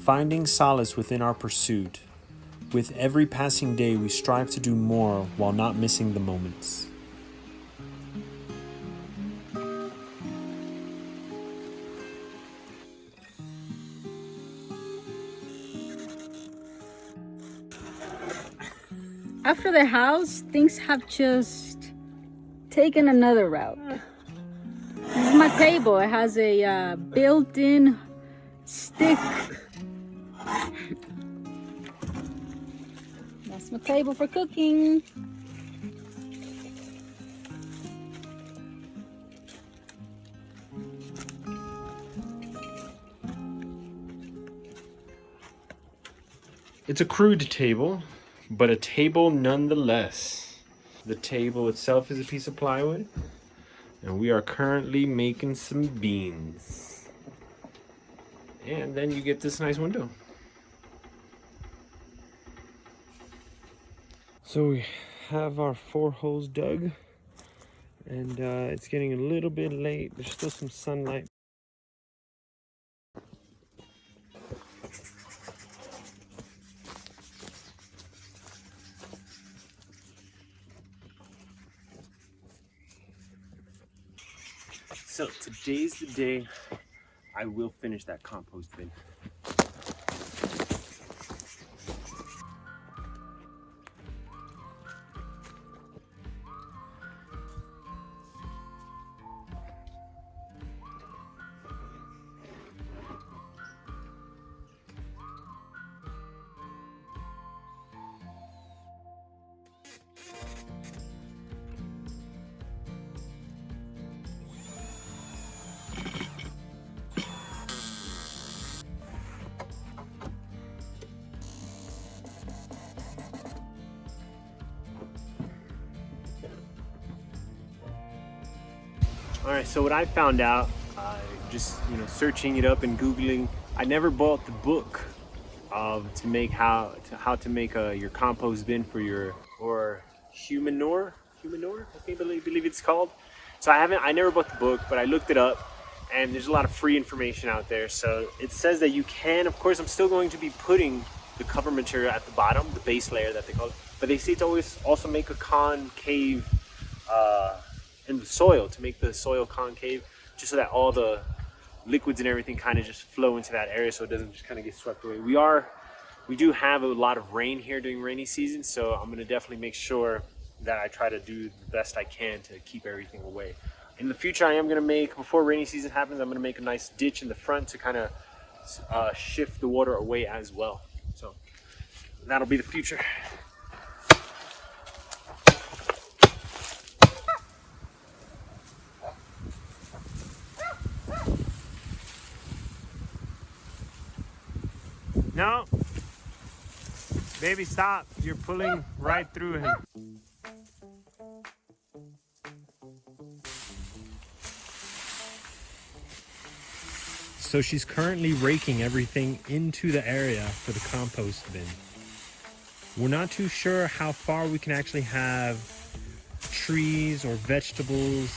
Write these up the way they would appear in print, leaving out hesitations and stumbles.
Finding solace within our pursuit. With every passing day, we strive to do more while not missing the moments. After the house, things have just taken another route. This is my table. It has a built-in stick. That's my table for cooking. It's a crude table, but a table nonetheless. The table itself is a piece of plywood, and we are currently making some beans. And then you get this nice window. So we have our 4 holes dug, and it's getting a little bit late. There's still some sunlight. So today's the day I will finish that compost bin. All right, so what I found out, just searching it up and Googling, I never bought the book to make how to make your compost bin for your humanure, I believe it's called. So I never bought the book, but I looked it up, and there's a lot of free information out there. So it says that you can, of course, I'm still going to be putting the cover material at the bottom, the base layer that they call it, but they say to always also make a concave in the soil, to make the soil concave, just so that all the liquids and everything kind of just flow into that area, so it doesn't just kind of get swept away. We do have a lot of rain here during rainy season, so I'm going to definitely make sure that I try to do the best I can to keep everything away. In the future, I am going to make, before rainy season happens, I'm going to make a nice ditch in the front to kind of shift the water away as well. So that'll be the future. No, baby, stop. You're pulling right through him. So she's currently raking everything into the area for the compost bin. We're not too sure how far we can actually have trees or vegetables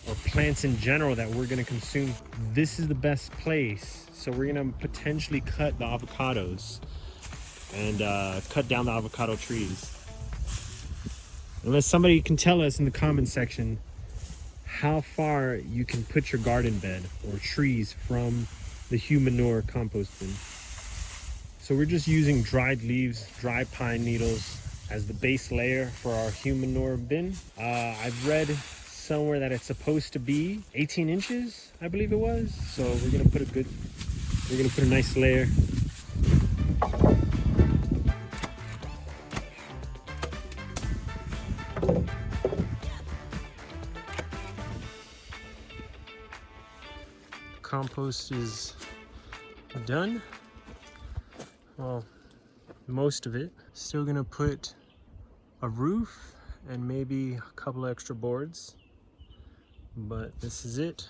or plants in general that we're going to consume. This is the best place. So we're going to potentially cut the avocados and cut down the avocado trees. Unless somebody can tell us in the comment section how far you can put your garden bed or trees from the humanure compost bin. So we're just using dried leaves, dry pine needles as the base layer for our humanure bin. I've read somewhere that it's supposed to be 18 inches, I believe it was. So we're gonna put a nice layer. Compost is done. Well, most of it. Still gonna put a roof and maybe a couple extra boards, but this is it.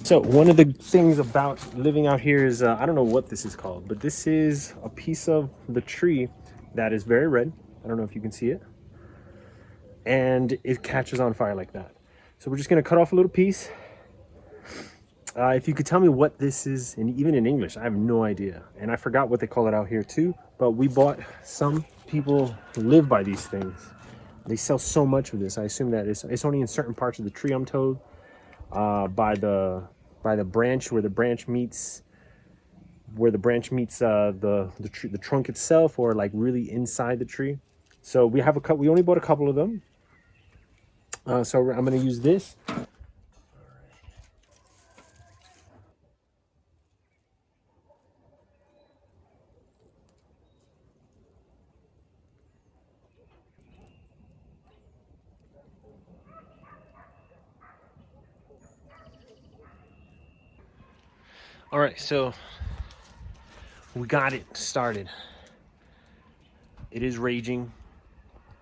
So one of the things about living out here is, I don't know what this is called, but this is a piece of the tree that is very red. I don't know if you can see it. And it catches on fire like that. So we're just gonna cut off a little piece. If you could tell me what this is, and even in English, I have no idea. And I forgot what they call it out here too, but we bought, some people live by these things. They sell so much of this. I assume that it's only in certain parts of the tree, I'm told, by the branch, where the branch meets the trunk itself, or like really inside the tree. So we have we only bought a couple of them. So I'm going to use this. All right, so we got it started. It is raging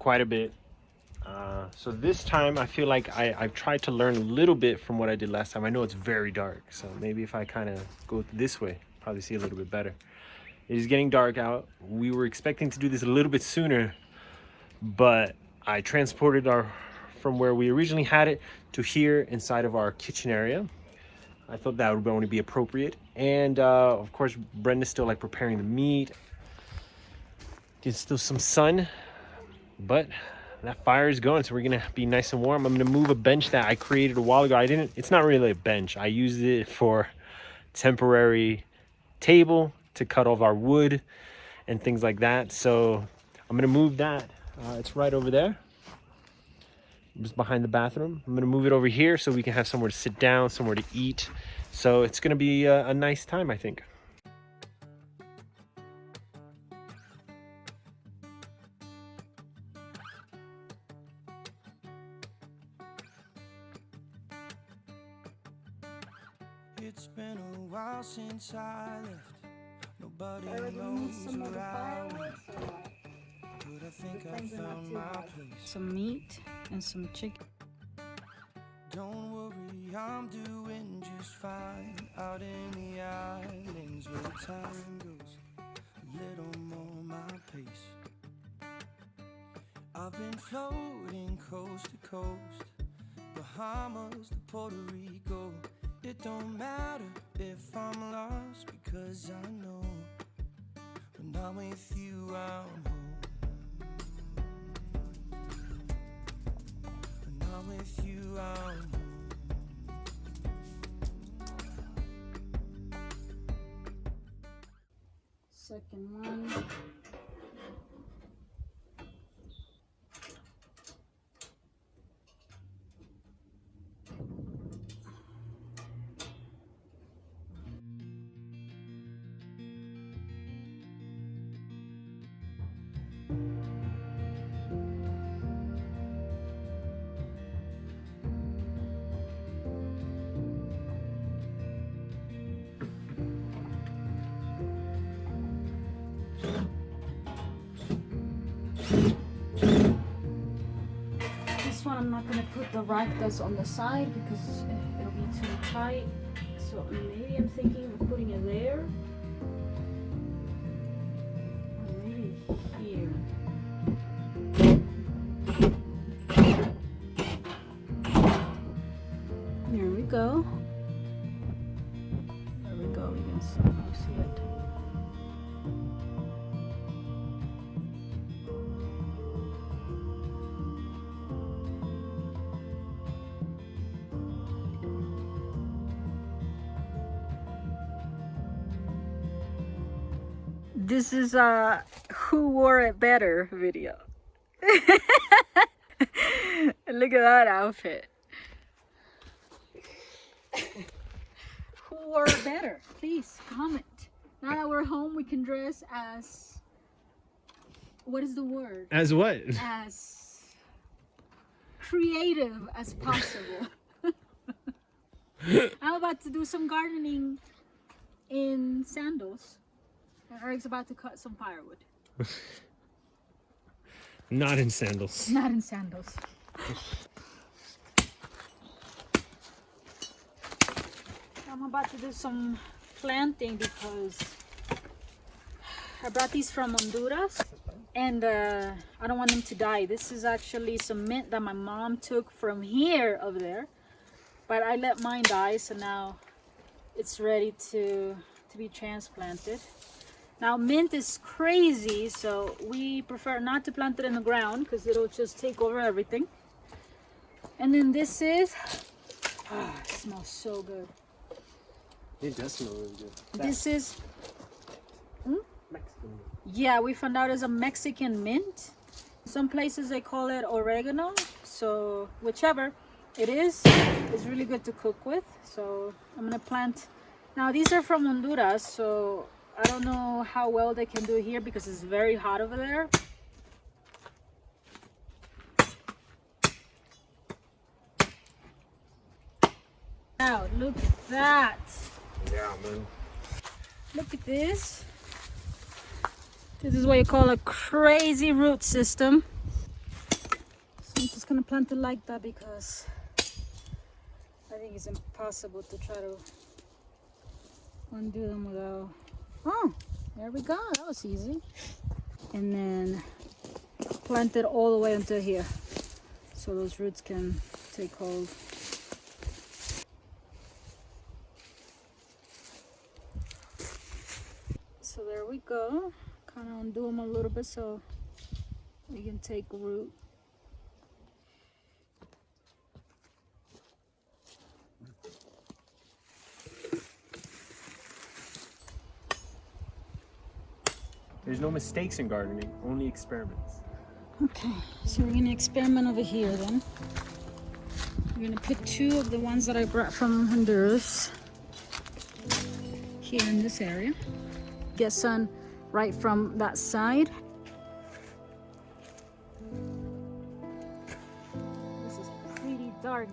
quite a bit. So this time I feel like I've tried to learn a little bit from what I did last time. I know it's very dark, so maybe if I kind of go this way, probably see a little bit better. It is getting dark out. We were expecting to do this a little bit sooner, but I transported from where we originally had it to here inside of our kitchen area. I thought that would only be appropriate. And of course, Brenda's still like preparing the meat. There's still some sun, but that fire is going, so we're gonna be nice and warm. I'm gonna move a bench that I created a while ago. It's not really a bench. I used it for temporary table to cut off our wood and things like that. So I'm gonna move that. It's right over there, just behind the bathroom. I'm gonna move it over here so we can have somewhere to sit down, somewhere to eat. So it's gonna be a nice time, I think. It's been a while since I left. Nobody knows where I went. But I think I found my place. Some meat and some chicken. Don't worry, I'm doing just fine. Out in the islands where time goes a little more my pace. I've been floating coast to coast, Bahamas to Puerto Rico. It don't matter if I'm lost, because I know when I'm with you, I'm home. When I'm with you, I'm home. Second one. This one I'm not gonna put the rack that's on the side because it'll be too tight. So maybe I'm thinking of putting it there. Or maybe here. There we go. There we go. You can somehow see it. This is a who wore it better video. Look at that outfit. Who wore it better? Please comment. Now that we're home, we can dress as, what is the word? As what? As creative as possible. I'm about to do some gardening in sandals. Eric's about to cut some firewood. Not in sandals. Not in sandals. I'm about to do some planting because I brought these from Honduras and I don't want them to die. This is actually some mint that my mom took from here over there, but I let mine die, so now it's ready to be transplanted. Now mint is crazy, so we prefer not to plant it in the ground because it'll just take over everything. And then this is, it smells so good. It does smell really good. This is, Mexican. yeah, we found out it's a Mexican mint. Some places they call it oregano, so whichever it is, it's really good to cook with. So I'm gonna plant. Now these are from Honduras, so I don't know how well they can do here because it's very hot over there. Now look at that. Yeah, man. Look at this. This is what you call a crazy root system. So I'm just gonna plant it like that because I think it's impossible to try to undo them without. Oh, there we go. That was easy. And then plant it all the way until here, so those roots can take hold. So there we go. Kind of undo them a little bit so we can take root. There's no mistakes in gardening, only experiments. Okay, so we're gonna experiment over here then. We're gonna put 2 of the ones that I brought from Honduras here in this area. Get sun right from that side. This is pretty dark.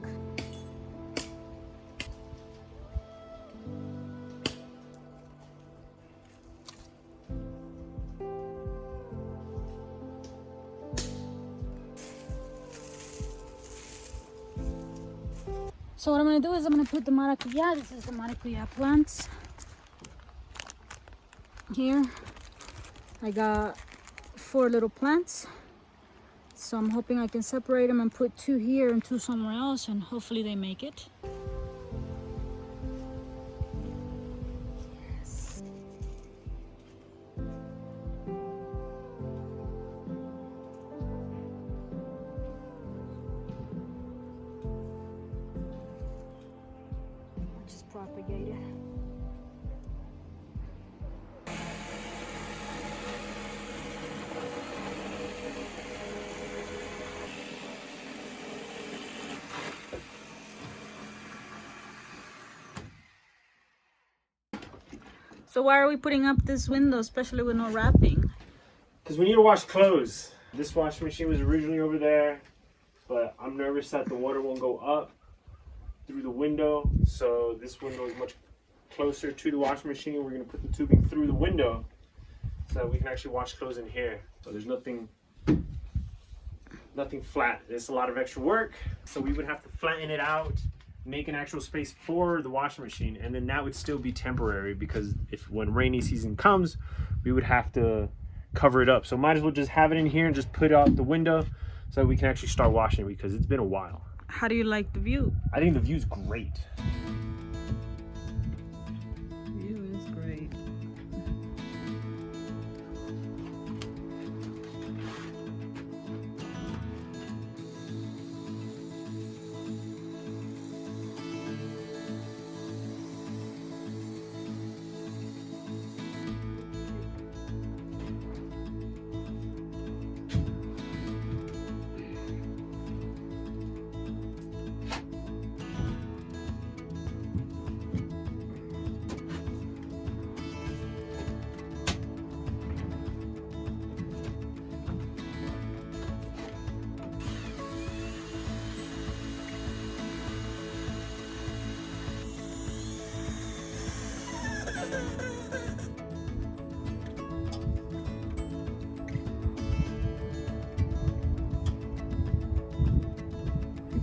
So what I'm gonna do is I'm gonna put the maracuya. This is the maracuya plants. Here I got 4 little plants, so I'm hoping I can separate them and put 2 here and 2 somewhere else, and hopefully they make it. Yes. I'll just propagate it. So why are we putting up this window, especially with no wrapping? Because we need to wash clothes. This washing machine was originally over there, but I'm nervous that the water won't go up through the window. So this window is much closer to the washing machine. We're going to put the tubing through the window so that we can actually wash clothes in here. So there's nothing flat. It's a lot of extra work. So we would have to flatten it out, make an actual space for the washing machine, and then that would still be temporary because if when rainy season comes, we would have to cover it up. So might as well just have it in here and just put it out the window so that we can actually start washing it because it's been a while. How do you like the view? I think the view's great. View is great.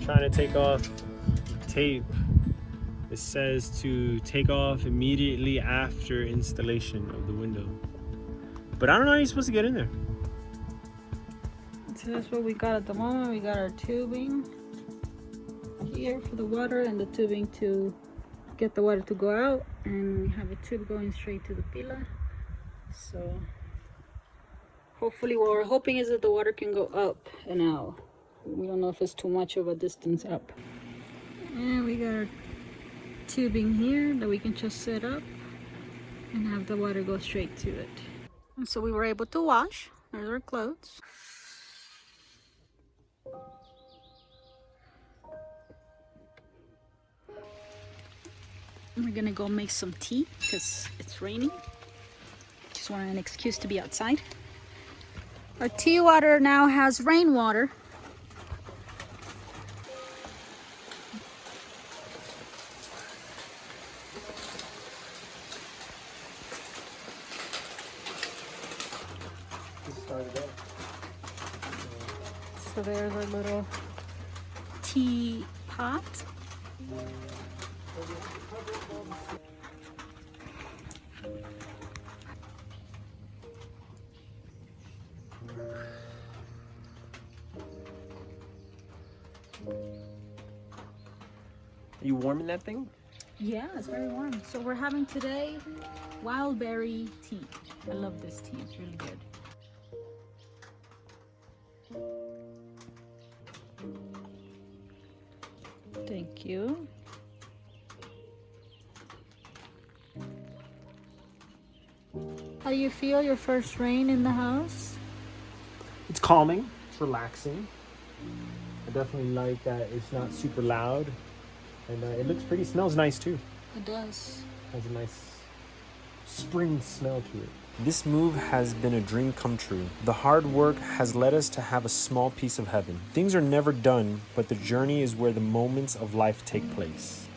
Trying to take off tape It says to take off immediately after installation of the window. But I don't know how you're supposed to get in there. So that's what we got at the moment. We got our tubing here for the water and the tubing to get the water to go out, and we have a tube going straight to the pila. So hopefully what we're hoping is that the water can go up and out. We don't know if it's too much of a distance up. And we got our tubing here that we can just set up and have the water go straight to it. And so we were able to wash. There's our clothes. We're gonna go make some tea because it's raining. Just wanted an excuse to be outside. Our tea water now has rainwater. So there's our little tea pot. Are you warming that thing? Yeah, it's very warm. So we're having today wild berry tea. I love this tea, it's really good. Thank you. How do you feel your first rain in the house? It's calming, it's relaxing. I definitely like that it's not super loud. And it looks pretty, smells nice too. It does. Has a nice spring smell to it. This move has been a dream come true. The hard work has led us to have a small piece of heaven. Things are never done, but the journey is where the moments of life take place.